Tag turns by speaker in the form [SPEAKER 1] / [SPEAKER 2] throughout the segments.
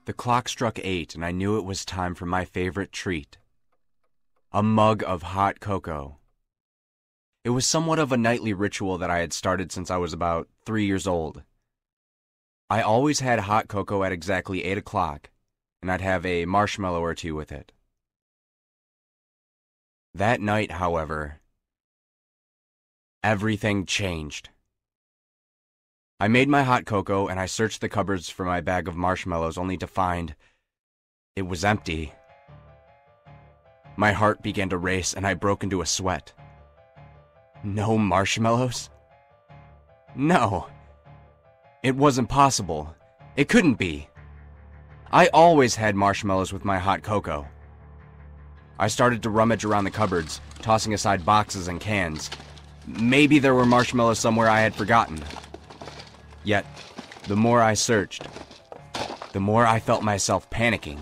[SPEAKER 1] The clock struck 8, and I knew it was time for my favorite treat. A mug of hot cocoa. It was somewhat of a nightly ritual that I had started since I was about 3 years old. I always had hot cocoa at exactly 8 o'clock, and I'd have a marshmallow or two with it. That night, however, everything changed. I made my hot cocoa, and I searched the cupboards for my bag of marshmallows only to find it was empty. My heart began to race, and I broke into a sweat. No marshmallows? No. It wasn't possible. It couldn't be. I always had marshmallows with my hot cocoa. I started to rummage around the cupboards, tossing aside boxes and cans. Maybe there were marshmallows somewhere I had forgotten. Yet, the more I searched, the more I felt myself panicking.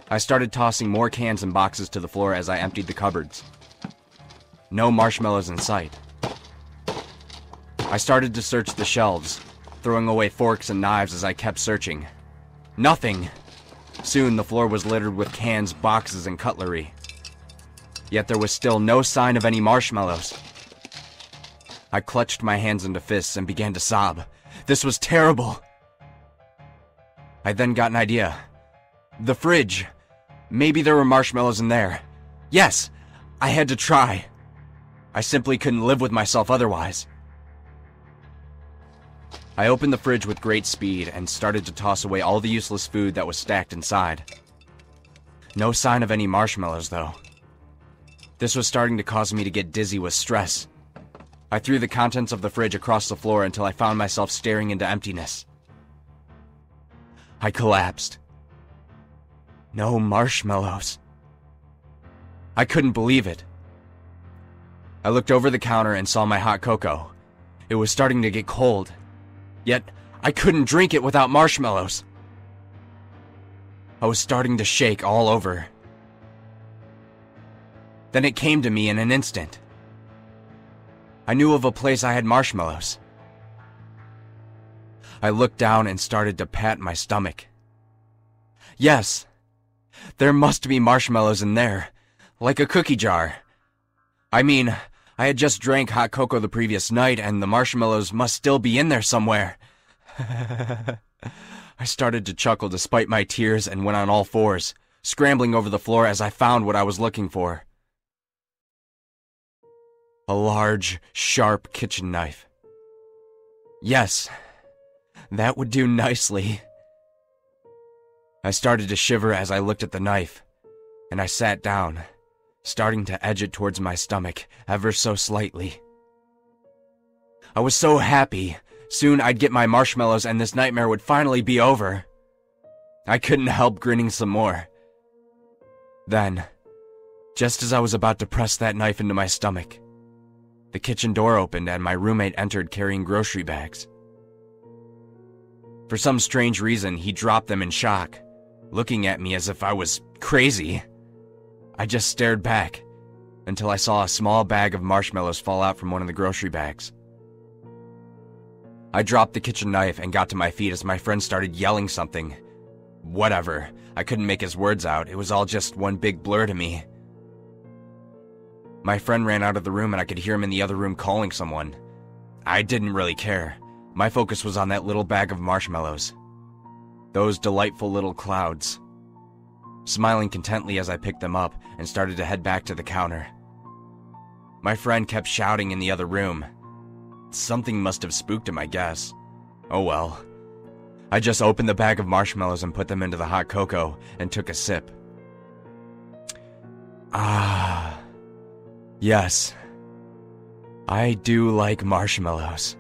[SPEAKER 1] I started tossing more cans and boxes to the floor as I emptied the cupboards. No marshmallows in sight. I started to search the shelves, throwing away forks and knives as I kept searching. Nothing! Soon the floor was littered with cans, boxes, and cutlery. Yet there was still no sign of any marshmallows. I clutched my hands into fists and began to sob. This was terrible! I then got an idea. The fridge. Maybe there were marshmallows in there. Yes! I had to try. I simply couldn't live with myself otherwise. I opened the fridge with great speed and started to toss away all the useless food that was stacked inside. No sign of any marshmallows, though. This was starting to cause me to get dizzy with stress. I threw the contents of the fridge across the floor until I found myself staring into emptiness. I collapsed. No marshmallows. I couldn't believe it. I looked over the counter and saw my hot cocoa. It was starting to get cold. Yet, I couldn't drink it without marshmallows. I was starting to shake all over. Then it came to me in an instant. I knew of a place I had marshmallows. I looked down and started to pat my stomach. Yes, there must be marshmallows in there, like a cookie jar. I mean, I had just drank hot cocoa the previous night, and the marshmallows must still be in there somewhere. I started to chuckle despite my tears and went on all fours, scrambling over the floor as I found what I was looking for. A large, sharp kitchen knife. Yes, that would do nicely. I started to shiver as I looked at the knife, and I sat down, starting to edge it towards my stomach ever so slightly. I was so happy. Soon I'd get my marshmallows and this nightmare would finally be over. I couldn't help grinning some more. Then, just as I was about to press that knife into my stomach, the kitchen door opened and my roommate entered carrying grocery bags. For some strange reason, he dropped them in shock, looking at me as if I was crazy. I just stared back until I saw a small bag of marshmallows fall out from one of the grocery bags. I dropped the kitchen knife and got to my feet as my friend started yelling something. Whatever. I couldn't make his words out. It was all just one big blur to me. My friend ran out of the room and I could hear him in the other room calling someone. I didn't really care. My focus was on that little bag of marshmallows. Those delightful little clouds. Smiling contently as I picked them up and started to head back to the counter. My friend kept shouting in the other room. Something must have spooked him, I guess. Oh well. I just opened the bag of marshmallows and put them into the hot cocoa and took a sip. Ah, yes. I do like marshmallows.